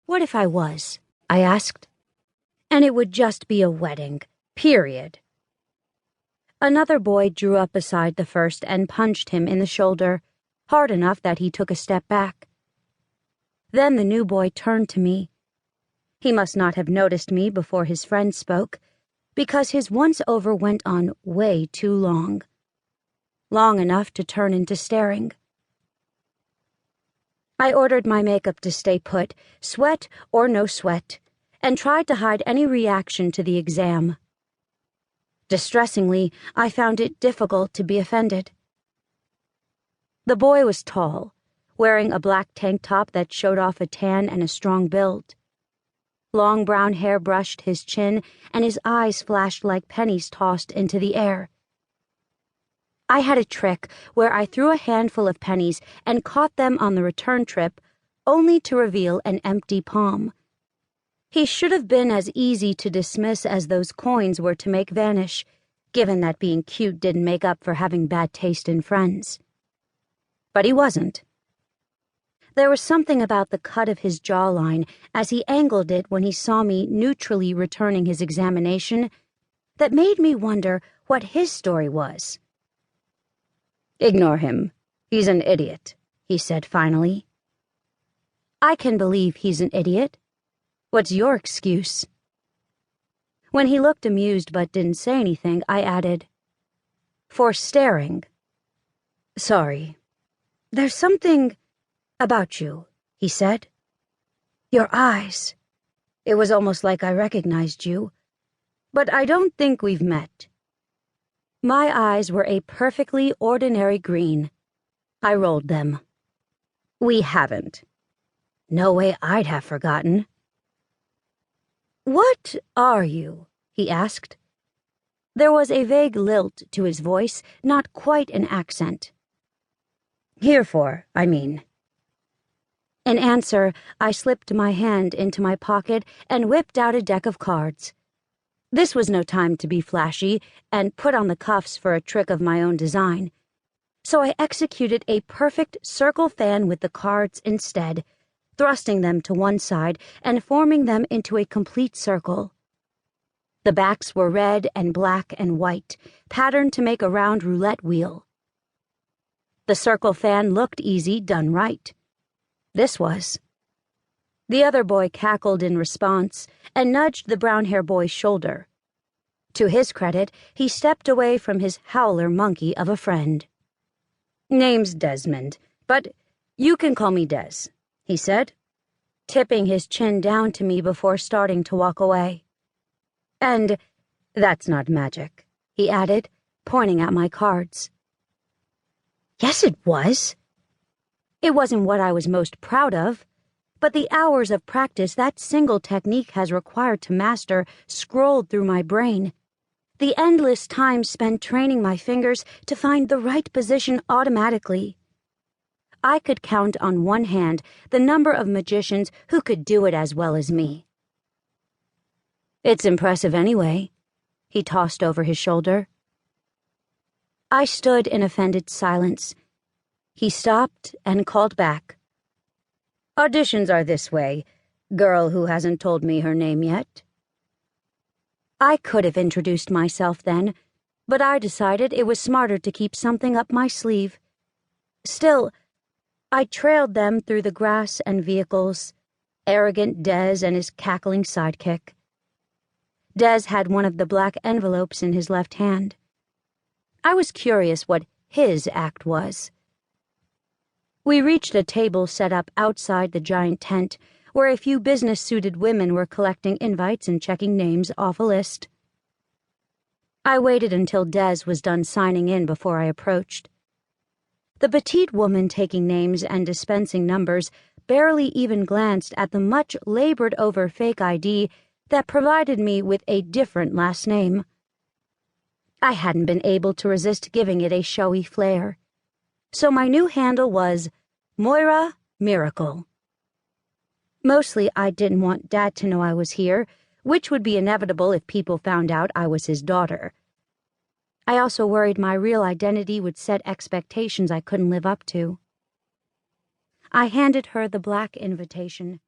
What if I was? I asked. And it would just be a wedding, period. Another boy drew up beside the first and punched him in the shoulder, hard enough that he took a step back. Then the new boy turned to me. He must not have noticed me before his friend spoke, because his once-over went on way too long. Long enough to turn into staring. I ordered my makeup to stay put, sweat or no sweat, and tried to hide any reaction to the exam. Distressingly, I found it difficult to be offended. The boy was tall, wearing a black tank top that showed off a tan and a strong build. Long brown hair brushed his chin, and his eyes flashed like pennies tossed into the air. I had a trick where I threw a handful of pennies and caught them on the return trip, only to reveal an empty palm. He should have been as easy to dismiss as those coins were to make vanish, given that being cute didn't make up for having bad taste in friends. But he wasn't. There was something about the cut of his jawline as he angled it when he saw me neutrally returning his examination that made me wonder what his story was. "Ignore him. He's an idiot," he said finally. "I can believe he's an idiot. What's your excuse?" When he looked amused but didn't say anything, I added, "For staring." "Sorry. There's something about you," he said. "Your eyes. It was almost like I recognized you. But I don't think we've met." My eyes were a perfectly ordinary green. I rolled them. "We haven't." No way I'd have forgotten. "What are you?" he asked. There was a vague lilt to his voice, not quite an accent. "Here for, I mean." In answer, I slipped my hand into my pocket and whipped out a deck of cards. This was no time to be flashy and put on the cuffs for a trick of my own design, so I executed a perfect circle fan with the cards instead, thrusting them to one side and forming them into a complete circle. The backs were red and black and white, patterned to make a round roulette wheel. The circle fan looked easy done right. This was. The other boy cackled in response and nudged the brown-haired boy's shoulder. To his credit, he stepped away from his howler monkey of a friend. "Name's Desmond, but you can call me Des," he said, tipping his chin down to me before starting to walk away. "And that's not magic," he added, pointing at my cards. Yes, it was. It wasn't what I was most proud of, but the hours of practice that single technique has required to master scrolled through my brain. The endless time spent training my fingers to find the right position automatically. I could count on one hand the number of magicians who could do it as well as me. "It's impressive anyway," he tossed over his shoulder. I stood in offended silence. He stopped and called back. "Auditions are this way, girl who hasn't told me her name yet." I could have introduced myself then, but I decided it was smarter to keep something up my sleeve. Still, I trailed them through the grass and vehicles, arrogant Des and his cackling sidekick. Des had one of the black envelopes in his left hand. I was curious what his act was. We reached a table set up outside the giant tent, where a few business-suited women were collecting invites and checking names off a list. I waited until Des was done signing in before I approached. The petite woman taking names and dispensing numbers barely even glanced at the much-labored-over fake ID that provided me with a different last name. I hadn't been able to resist giving it a showy flair, so my new handle was Moira Miracle. Mostly I didn't want Dad to know I was here, which would be inevitable if people found out I was his daughter. I also worried my real identity would set expectations I couldn't live up to. I handed her the black invitation.